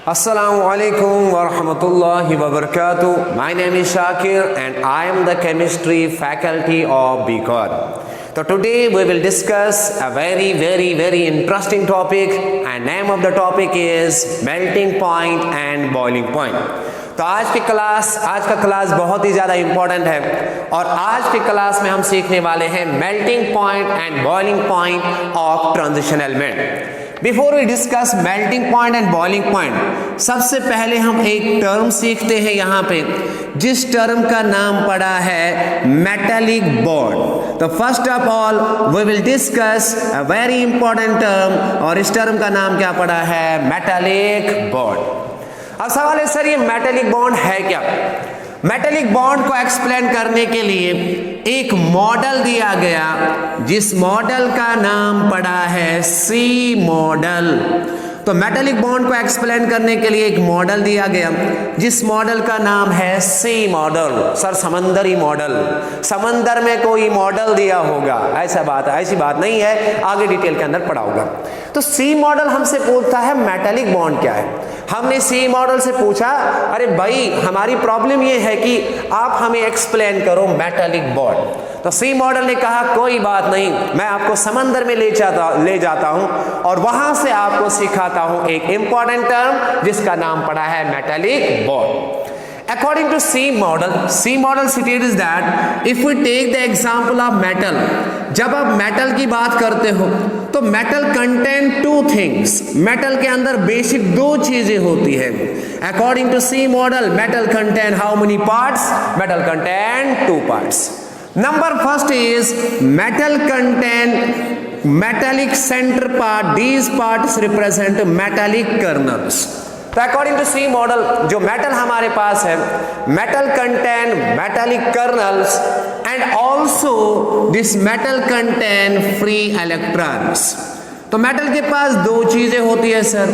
Assalamualaikum warahmatullahi wabarakatuh. My name is Shakir and I am the chemistry faculty of BCom. So today we will discuss a very interesting topic and name of the topic is melting point and boiling point. तो आज का class बहुत ही ज़्यादा important है और आज की class में हम सीखने वाले हैं melting point and boiling point of transition element. Before we discuss melting point and boiling point, सबसे पहले हम एक टर्म सीखते हैं यहाँ पे, जिस टर्म का नाम पड़ा है मेटालिक बॉन्ड। तो first of all we will discuss a very important term और इस टर्म का नाम क्या पड़ा है? Metallic bond. अब सवाल है सर ये मेटालिक बॉन्ड है क्या? मेटालिक बॉन्ड को एक्सप्लेन करने के लिए एक मॉडल दिया गया जिस मॉडल का नाम पड़ा है सी मॉडल। तो मेटालिक बॉन्ड को एक्सप्लेन करने के लिए एक मॉडल दिया गया जिस मॉडल का नाम है सी मॉडल। सर समंदरी मॉडल, समंदर में कोई मॉडल दिया होगा, ऐसी बात नहीं है, आगे डिटेल के अंदर पढ़ा होगा। तो सी मॉडल हमसे पूछता है मेटालिक बॉन्ड क्या है। हमने सी मॉडल से पूछा अरे भाई हमारी प्रॉब्लम ये है कि आप हमें एक्सप्लेन करो मेटालिक बॉन्ड। तो सी मॉडल ने कहा कोई बात नहीं, मैं आपको समंदर में ले जाता हूं और वहां से आपको सिखाता हूं एक इंपॉर्टेंट टर्म जिसका नाम पड़ा है metallic bond. According to C model states that if we take the example of metal, जब आप मेटल की बात करते हो तो metal contain two things, metal के अंदर बेसिक दो चीजें होती है। According to C model, metal contain how many parts? Metal contain 2 parts. Number first is metal contain metallic center part. These parts represent metallic kernels. तो according to sea model जो metal हमारे पास है, metal contain metallic colonel's and also this metal contain free electrons. तो metal के पास दो चीजें होती है सर,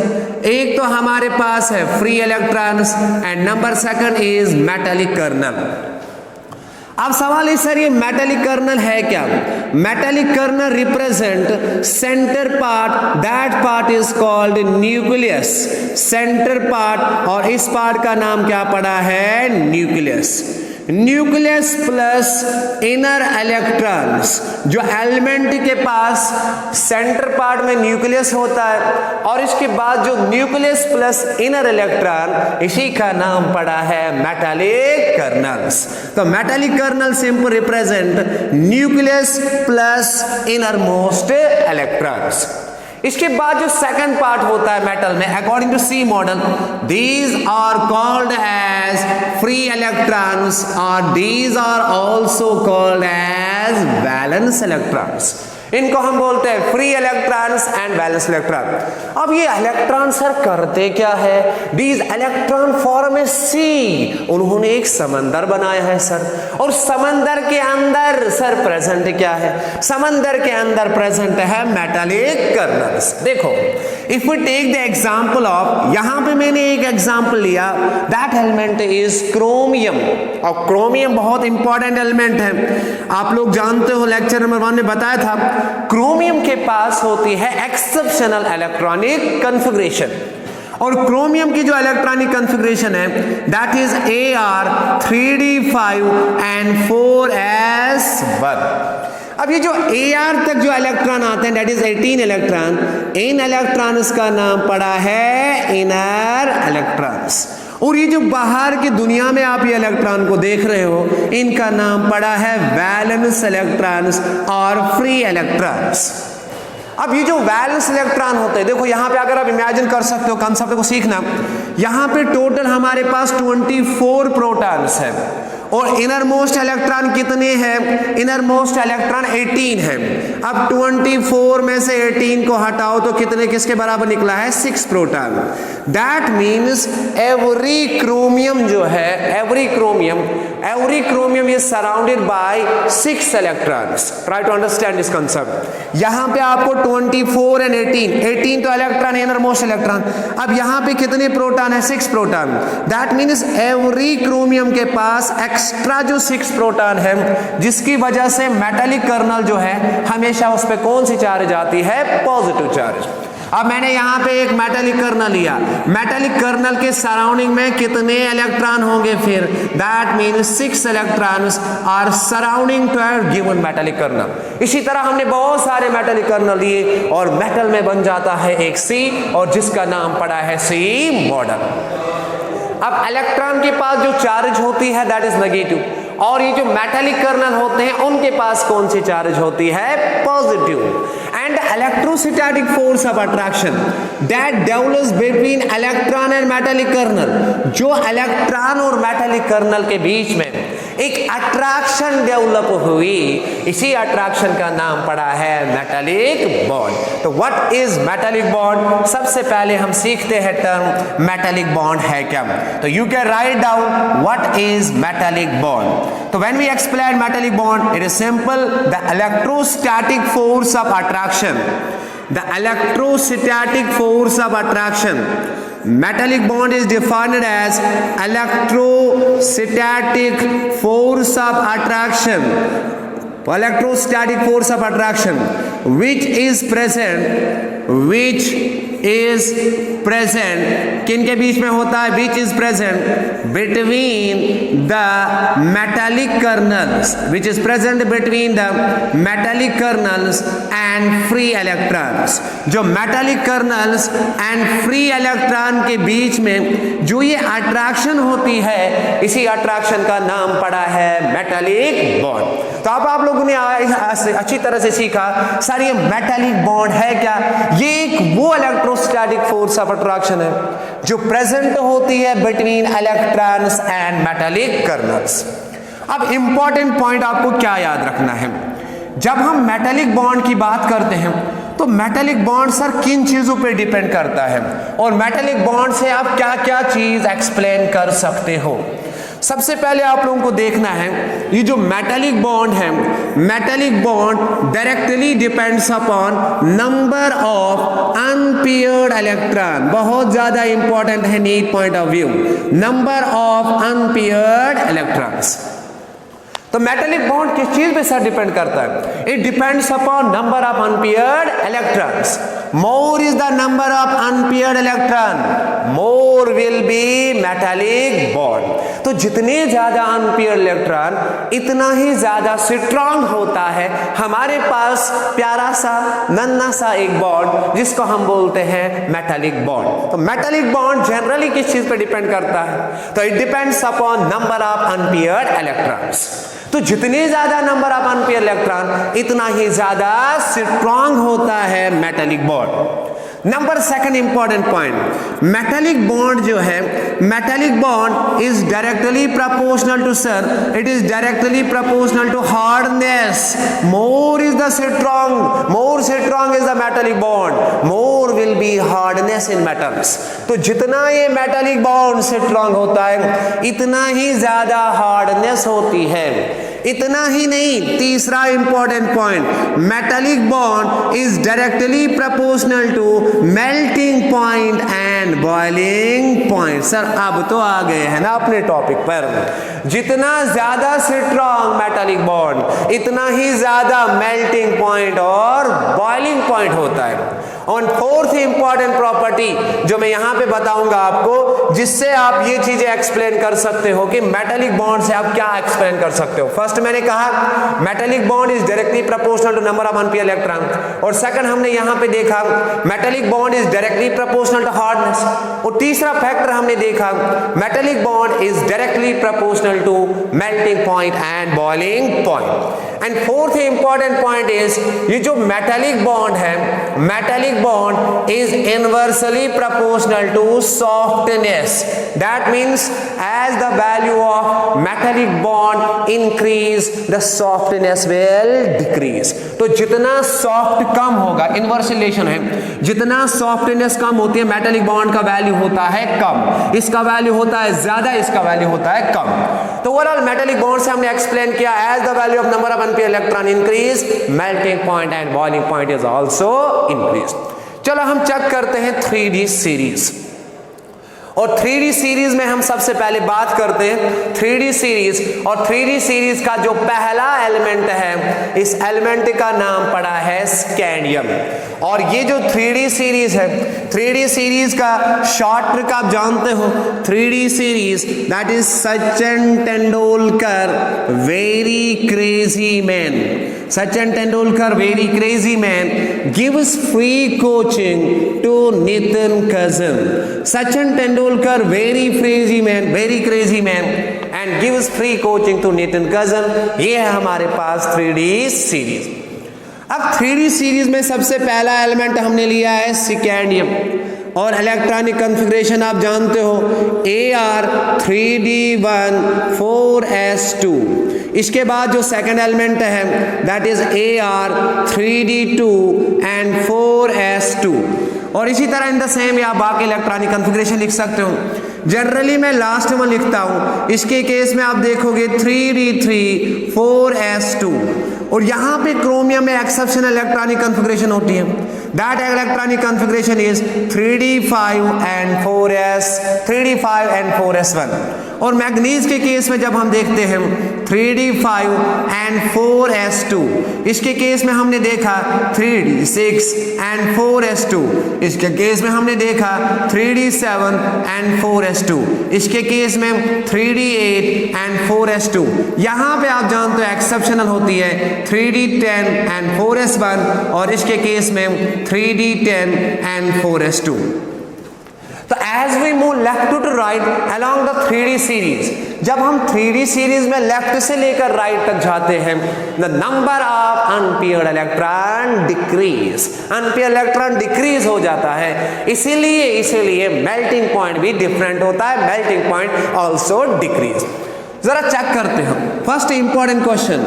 एक तो हमारे पास है free electrons and number second is metallic kernel. अब सवाल है सर ये मेटालिक कर्नल है क्या? Metallic kernel represent centre part, that part is called nucleus. Centre part और इस पार्ट का नाम क्या पड़ा है? Nucleus. Nucleus plus inner electrons, जो एलिमेंट के पास सेंटर पार्ट में न्यूक्लियस होता है और इसके बाद जो न्यूक्लियस प्लस इनर इलेक्ट्रॉन, इसी का नाम पड़ा है मेटालिक कर्नल्स। तो metallic kernel simple represent nucleus plus inner most electrons. इसके बाद जो सेकंड पार्ट होता है मेटल में, according to sea model, these are called as free electrons और these are also called as valence electrons. इनको हम बोलते हैं free electrons and valence electron. अब ये इलेक्ट्रॉन सर करते क्या है? These electron form a sea. उन्होंने एक समंदर बनाया है सर, और समंदर के अंदर सर प्रेजेंट क्या है? समंदर के अंदर प्रेजेंट है मेटालिक कर्नल्स। देखो if we take the example of, यहां पे मैंने एक एग्जांपल लिया, दैट एलिमेंट इज क्रोमियम। और क्रोमियम बहुत इंपॉर्टेंट एलिमेंट है, आप लोग जानते हो, लेक्चर नंबर 1 में बताया था। क्रोमियम के पास होती है एक्सेप्शनल इलेक्ट्रॉनिक कॉन्फ़िगरेशन और क्रोमियम की जो इलेक्ट्रॉनिक कॉन्फ़िगरेशन है that is Ar 3d5 and 4s1। अब ये जो Ar तक जो इलेक्ट्रॉन आते हैं that is 18 electron, in electrons का नाम पड़ा है इनर इलेक्ट्रॉन्स। और ये जो बाहर की दुनिया में आप ये इलेक्ट्रॉन को देख रहे हो, इनका नाम पड़ा है वैलेंस इलेक्ट्रॉन्स और फ्री इलेक्ट्रॉन्स। अब ये जो वैलेंस इलेक्ट्रॉन होते हैं, देखो यहाँ पे अगर आप इमेजिन कर सकते हो, कंसेप्ट को सीखना, यहाँ पे टोटल हमारे पास 24 प्रोटॉन्स है और इनर मोस्ट इलेक्ट्रॉन कितने हैं? इनर मोस्ट इलेक्ट्रॉन 18 है। अब 24 में से 18 को हटाओ तो कितने किसके बराबर निकला है? 6 proton. That means every chromium जो है, every chromium is surrounded by 6 electrons. Try to understand this concept. यहाँ पे आपको 24 एंड 18 तो इलेक्ट्रॉन, इनर मोस्ट इलेक्ट्रॉन। अब यहाँ पे कितने प्रोटॉन है? 6 proton. That means every chromium के पास एक्स्ट्रा जो 6 प्रोटॉन है, जिसकी वजह से मेटालिक कर्नल जो है हमेशा उस पे कौन सी चार्ज आती है? Positive charge. अब मैंने यहाँ पे एक मेटालिक कर्नल लिया, मेटालिक कर्नल के सराउंडिंग में कितने इलेक्ट्रॉन होंगे, फिर that means 6 electrons are surrounding to a given metallic kernel. इसी तरह हमने बहुत सारे मेटालिक कर्नल लिए और मेटल में बन जाता है एक सी, और जिसका नाम पड़ा है सी मॉडल। अब इलेक्ट्रॉन के पास जो चार्ज होती है दैट इज नेगेटिव, और ये जो मेटालिक कर्नल होते हैं उनके पास कौन सी चार्ज होती है, positive. And electrostatic force of attraction that develops between electron and metallic kernel, जो इलेक्ट्रॉन और मेटालिक कर्नल के बीच में एक अट्रैक्शन डेवलप हुई, इसी अट्रैक्शन का नाम पड़ा है मेटालिक बॉन्ड। तो व्हाट इज मेटालिक बॉन्ड? सबसे पहले हम सीखते हैं टर्म मेटालिक बॉन्ड है क्या। तो you can write down what is metallic bond. तो when we explain metallic bond, it is simple, the electrostatic force of attraction, the electrostatic force of attraction. Metallic bond is defined as electrostatic force of attraction, electrostatic force of attraction which is present किन के बीच में होता है, which is present between the metallic kernels, which is present between the metallic kernels and free electrons। जो metallic kernels and free electron के बीच में जो ये अट्रैक्शन होती है, इसी अट्रैक्शन का नाम पड़ा है मेटालिक बॉन्ड। तो अब आप लोगों ने अच्छी तरह से सीखा सर ये मेटालिक बॉन्ड है क्या। ये एक वो इलेक्ट्रोस्टैटिक फोर्स ऑफ अट्रैक्शन है जो प्रेजेंट होती है between electrons and metallic colonel's. अब इंपॉर्टेंट पॉइंट आपको क्या याद रखना है, जब हम मेटालिक बॉन्ड की बात करते हैं तो मेटालिक बॉन्ड सर किन चीजों पे डिपेंड करता है, और मेटालिक बॉन्ड से आप क्या क्या चीज एक्सप्लेन कर सकते हो। सबसे पहले आप लोगों को देखना है ये जो मेटालिक बॉन्ड है, metallic bond directly depends upon number of unpaired electron. बहुत ज्यादा इंपॉर्टेंट है NEET point of view, number of unpaired electrons. तो मेटालिक बॉन्ड किस चीज पे सर डिपेंड करता है, it depends upon number of unpaired electrons. More is the number of unpaired electron, more will be metallic bond. तो जितने ज्यादा unpaired electron इतना ही ज्यादा स्ट्रांग होता है हमारे पास प्यारा सा नन्हा सा एक बॉन्ड जिसको हम बोलते हैं मेटालिक बॉन्ड। तो मेटालिक बॉन्ड जनरली किस चीज पे डिपेंड करता है, तो it depends upon number of unpaired electrons. तो जितने ज्यादा नंबर ऑफ अनपेयर्ड इलेक्ट्रॉन इतना ही ज्यादा स्ट्रांग होता है metallic bond. Number second important point, metallic bond जो है, metallic bond is directly proportional to sir, it is directly proportional to hardness. More is the strong, more strong is the metallic bond, more will be hardness in metals. तो जितना ये metallic bond strong होता है इतना ही ज्यादा hardness होती है। इतना ही नहीं, तीसरा important point, metallic bond is directly proportional to melting point and boiling point. Sir अब तो आ गए हैं ना अपने टॉपिक पर, जितना ज्यादा स्ट्रांग मेटालिक बॉन्ड इतना ही ज्यादा मेल्टिंग पॉइंट और बॉइलिंग पॉइंट होता है। और फोर्थ इंपॉर्टेंट प्रॉपर्टी जो मैं यहां पे बताऊंगा आपको, जिससे आप ये चीजें एक्सप्लेन कर सकते हो कि मेटालिक बॉन्ड से आप क्या एक्सप्लेन कर सकते हो। फर्स्ट मैंने कहा metallic bond is directly proportional to number of unpaired electron, और सेकंड हमने यहां पे देखा metallic bond is directly proportional to hardness, और तीसरा फैक्टर हमने देखा metallic bond is directly proportional to melting point and boiling point. And fourth important point is ये जो मेटालिक बॉन्ड है, metallic bond is inversely proportional to softness. That means as the value of metallic bond increase, the softness will decrease. तो जितना soft कम होगा, inverse relation है, जितना softness कम होती है मेटालिक बॉन्ड का वैल्यू होता है कम, इसका वैल्यू होता है ज्यादा, इसका वैल्यू होता है कम। तो ओवरऑल मेटालिक बॉन्ड से हमने एक्सप्लेन किया as the value of number of unpaired electron increase, melting point and boiling point is also increased. चलो हम चेक करते हैं 3D सीरीज। और 3D सीरीज में हम सबसे पहले बात करते हैं 3D सीरीज, और 3D सीरीज का जो पहला एलिमेंट है, इस एलिमेंट का नाम पड़ा है स्कैंडियम। और ये जो 3D सीरीज है, 3D सीरीज का शॉर्ट ट्रिक आप जानते हो, 3D series that is Sachin Tendulkar very crazy man, Sachin Tendulkar, very crazy man, gives free coaching to Nitin Cousin. Sachin Tendulkar, very crazy man, and gives free coaching to Nitin Cousin. ये है हमारे पास 3D series. अब 3D series में सबसे पहला element हमने लिया है स्कैंडियम, और इलेक्ट्रॉनिक कॉन्फ़िगरेशन आप जानते हो Ar3d1 4s2। इसके बाद जो सेकंड एलिमेंट है that is Ar3d2 and 4s2। और इसी तरह इन द सेम या बाकी इलेक्ट्रॉनिक कॉन्फ़िगरेशन लिख सकते हो। जनरली मैं लास्ट में लिखता हूं, इसके केस में आप देखोगे 3d3 4s2, और यहां पे क्रोमियम में एक्सेप्शनल इलेक्ट्रॉनिक कॉन्फ़िगरेशन होती है। That electronic configuration is 3d5 and 4s1। और मैग्नीज के केस में जब हम देखते हैं 3d5 एंड 4s2, इसके केस में हमने देखा 3d6 एंड 4s2, इसके केस में हमने देखा 3d7 एंड 4s2, इसके केस में 3d8 एंड 4s2। यहां पे आप जानते हो एक्सेप्शनल होती है 3d10 एंड 4s1, और इसके केस में 3d10 एंड 4s2। तो as we move left to right along the 3D series, जब हम 3D सीरीज में लेफ्ट से लेकर राइट तक जाते हैं, the number of unpaired electron decrease, unpaired electron decrease हो जाता है। इसीलिए मेल्टिंग पॉइंट भी डिफरेंट होता है, मेल्टिंग पॉइंट ऑल्सो डिक्रीज। जरा चेक करते हैं first important question,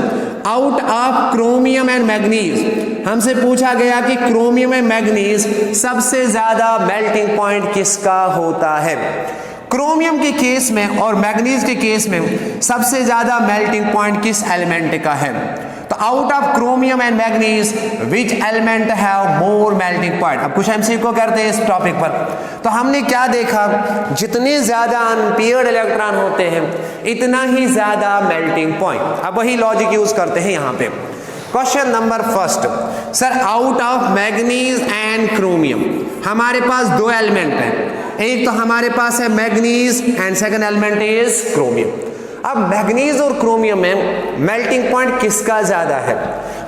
out of chromium and manganese हमसे पूछा गया कि क्रोमियम एंड मैग्नीज सबसे ज्यादा मेल्टिंग पॉइंट किसका होता है। क्रोमियम के केस में और मैग्नीज के केस में सबसे ज्यादा मेल्टिंग पॉइंट किस एलिमेंट का है? तो out of chromium and manganese which element have more melting point. अब कुछ एमसीक्यू करते हैं इस टॉपिक पर। तो हमने क्या देखा, जितने ज्यादा अनपेयर्ड इलेक्ट्रॉन होते हैं इतना ही ज्यादा मेल्टिंग पॉइंट। अब वही लॉजिक यूज करते हैं यहां पे। Question number first, sir out of manganese and chromium हमारे पास दो एलिमेंट हैं, एक तो हमारे पास है manganese and second element is chromium. अब मैग्नीज और क्रोमियम में मेल्टिंग पॉइंट किसका ज्यादा है?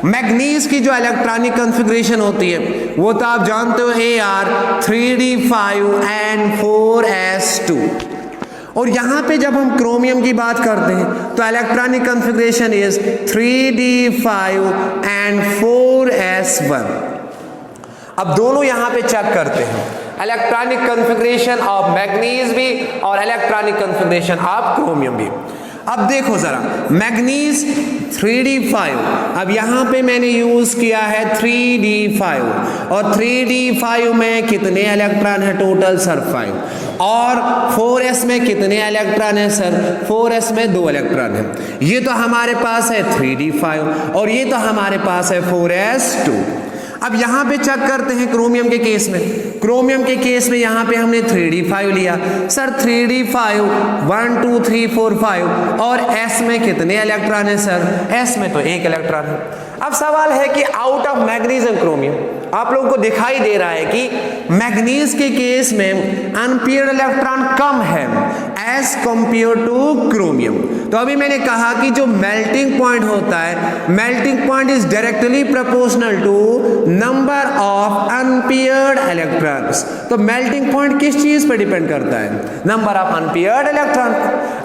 मैग्नीज की जो इलेक्ट्रॉनिक कॉन्फ़िगरेशन होती है वो तो आप जानते हो Ar3d5 एंड 4s2, और यहां पे जब हम क्रोमियम की बात करते हैं तो electronic configuration is 3d5 and 4s1। अब दोनों यहां पे चेक करते हैं, इलेक्ट्रॉनिक कॉन्फ़िगरेशन ऑफ मैग्नीज भी और इलेक्ट्रॉनिक कॉन्फ़िगरेशन ऑफ क्रोमियम भी। अब देखो जरा, मैग्नीज 3d5, अब यहां पे मैंने यूज किया है 3d5, और 3d5 में कितने इलेक्ट्रॉन है टोटल? सर 5। और 4s में कितने इलेक्ट्रॉन है? सर 4s में 2 इलेक्ट्रॉन है। ये तो हमारे पास है 3d5 और ये तो हमारे पास है 4s2। अब यहां पे चेक करते हैं क्रोमियम के केस में। क्रोमियम के केस में यहां पे हमने 3d5 लिया। सर 3d5 1 2 3 4 5, और s में कितने इलेक्ट्रॉन है? सर s में तो 1 इलेक्ट्रॉन है। अब सवाल है कि out of manganese and chromium आप लोगों को दिखाई दे रहा है कि मैग्नीज के केस में अनपेयर्ड इलेक्ट्रॉन कम है एज कंपेयर टू क्रोमियम। तो अभी मैंने कहा कि जो मेल्टिंग पॉइंट होता है, melting point is directly proportional to number of unpaired electrons. तो मेल्टिंग पॉइंट किस चीज पर डिपेंड करता है? Number of unpaired electron.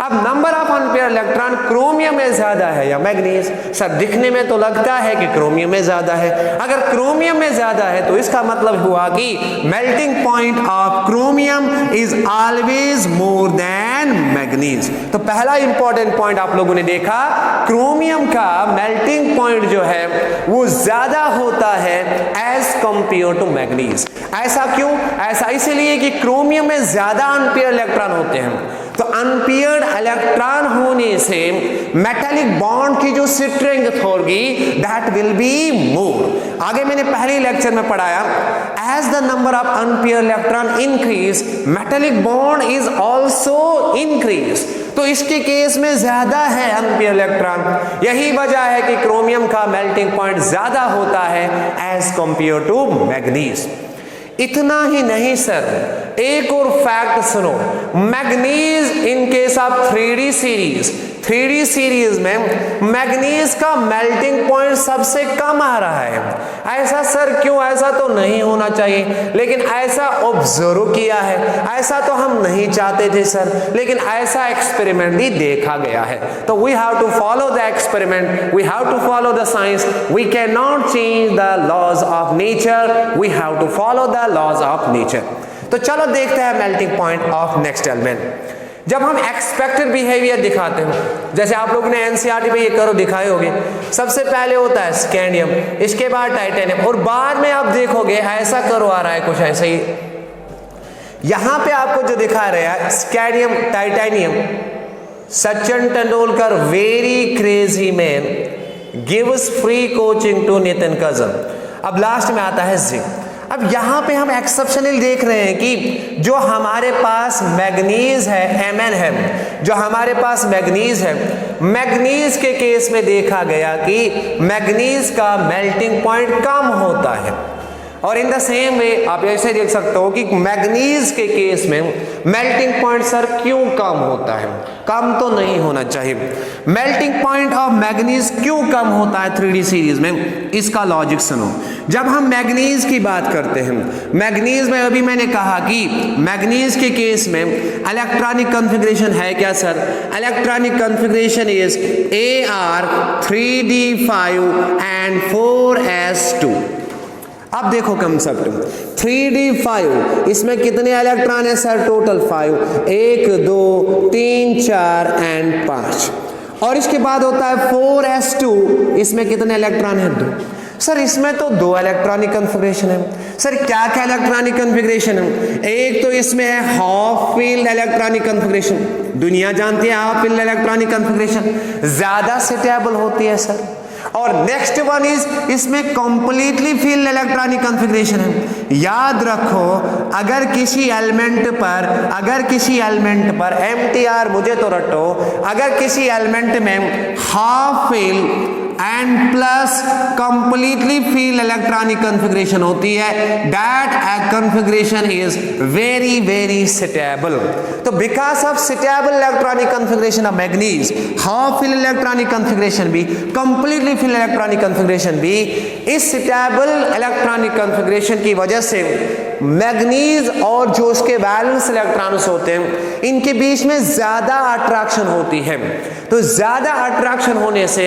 अब number of unpaired electron chromium में ज्यादा है या मैग्नीज? सर दिखने में तो लगता है कि क्रोमियम में ज्यादा है। अगर क्रोमियम में ज्यादा है तो इसका मतलब हुआ कि melting point of chromium is always more than manganese. तो पहला इंपॉर्टेंट पॉइंट आप लोगों ने देखा, क्रोमियम का मेल्टिंग पॉइंट जो है वो ज्यादा होता है एज कंपेयर टू मैग्नीज। ऐसा क्यों? ऐसा इसलिए कि क्रोमियम में ज्यादा अनपेयर्ड इलेक्ट्रॉन होते हैं, तो अनपेयर्ड इलेक्ट्रॉन होने से मेटालिक बॉन्ड की जो स्ट्रेंथ होगी दैट विल बी मोर। आगे मैंने पहले लेक्चर में पढ़ाया, as the number of unpaired electron increase metallic bond is also increase. तो इसके केस में ज्यादा है अनपेयर्ड इलेक्ट्रॉन, यही वजह है कि क्रोमियम का मेल्टिंग पॉइंट ज्यादा होता है एज कंपेयर टू मैग्नीज। इतना ही नहीं सर, एक और फैक्ट सुनो, manganese in case of 3D series में मैग्नीज का मेल्टिंग पॉइंट सबसे कम आ रहा है। ऐसा सर क्यों? ऐसा तो नहीं होना चाहिए, लेकिन ऐसा ऑब्जर्व किया है। ऐसा तो हम नहीं चाहते थे सर, लेकिन ऐसा एक्सपेरिमेंट भी देखा गया है। तो we have to follow the experiment, we have to follow the science, we can not change the laws of nature, we have to follow the laws of nature. तो चलो देखते हैं melting point of next element. जब हम expected behaviour दिखाते हैं, जैसे आप लोगों ने एनसीईआरटी में ये करो दिखाए होंगे, सबसे पहले होता है स्कैंडियम, इसके बाद टाइटेनियम, और बाद में आप देखोगे ऐसा करो आ रहा है कुछ ऐसे ही। यहां पे आपको जो दिखा रहे हैं scandium titanium, Sachin Tendulkar very crazy man gives free coaching to Nitin cousin. अब लास्ट में आता है जिंक। अब यहां पे हम एक्सेप्शनल देख रहे हैं कि जो हमारे पास मैग्नीज है, Mn है, जो हमारे पास मैग्नीज है, मैग्नीज के केस में देखा गया कि मैग्नीज का मेल्टिंग पॉइंट कम होता है। और इन द सेम वे आप ऐसे देख सकते हो कि मैग्नीज के केस में मेल्टिंग पॉइंट सर क्यों कम होता है? कम तो नहीं होना चाहिए। मेल्टिंग पॉइंट ऑफ मैग्नीज क्यों कम होता है 3D सीरीज में? इसका लॉजिक सुनो। जब हम मैग्नीज की बात करते हैं, मैग्नीज में अभी मैंने कहा कि मैग्नीज के केस में इलेक्ट्रॉनिक कॉन्फ़िगरेशन है क्या sir? Electronic configuration is Ar3d5 and 4s2। अब देखो कंसेप्ट 3d5, इसमें कितने इलेक्ट्रॉन है सर? Total 5, 1 2 3 4 and 5। और इसके बाद होता है 4s2, इसमें कितने इलेक्ट्रॉन है? 2। सर इसमें तो 2 इलेक्ट्रॉनिक कॉन्फ़िगरेशन है। सर क्या क्या इलेक्ट्रॉनिक कॉन्फ़िगरेशन है? एक तो इसमें है हाफ फील्ड इलेक्ट्रॉनिक कॉन्फ़िगरेशन, दुनिया जानती है हाफ फील्ड इलेक्ट्रॉनिक कॉन्फ़िगरेशन ज्यादा स्टेबल होती है सर। और नेक्स्ट वन इज इसमें कंप्लीटली फील्ड इलेक्ट्रॉनिक कॉन्फ़िगरेशन है। याद रखो, अगर किसी एलिमेंट पर MTR मुझे तो रटो, अगर किसी एलिमेंट में half filled and plus completely filled electronic configuration होती है, that configuration is very very stable. तो because of stable electronic configuration of manganese, half filled electronic configuration भी, कंप्लीटली फील्ड इलेक्ट्रॉनिक कॉन्फ़िगरेशन भी, इस स्टेबल इलेक्ट्रॉनिक कॉन्फ़िगरेशन की वजह से manganese और जो उसके वैलेंस इलेक्ट्रॉन्स होते हैं इनके बीच में ज्यादा अट्रैक्शन होती है। तो ज्यादा अट्रैक्शन होने से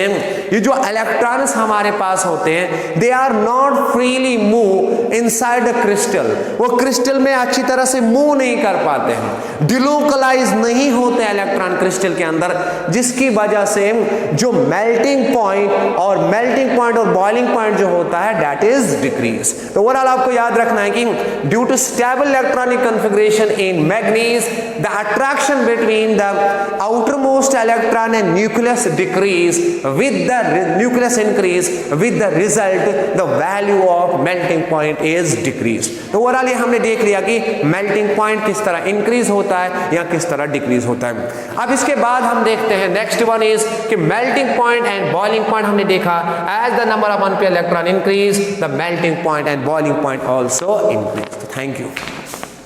ये जो इलेक्ट्रॉन्स हमारे पास होते हैं they are not freely move inside the crystal, वो क्रिस्टल में अच्छी तरह से मूव नहीं कर पाते हैं, डिलोकलाइज नहीं होते इलेक्ट्रॉन क्रिस्टल के अंदर, जिसकी वजह से जो मेल्टिंग पॉइंट और बॉइलिंग पॉइंट जो होता है दैट इज डिक्रीज। तो ओवरऑल आपको याद रखना है कि due to stable electronic configuration in manganese the attraction between the outermost electron and nucleus decrease with the nucleus increase, with the result the value of melting point is decreased। तो overall ये हमने देख लिया कि melting point किस तरह increase होता है या किस तरह डिक्रीज होता है। अब इसके बाद हम देखते हैं नेक्स्ट वन इज कि melting point and boiling point हमने देखा, as the number of unpaired electron increase the melting point and boiling point also increase. Thank you.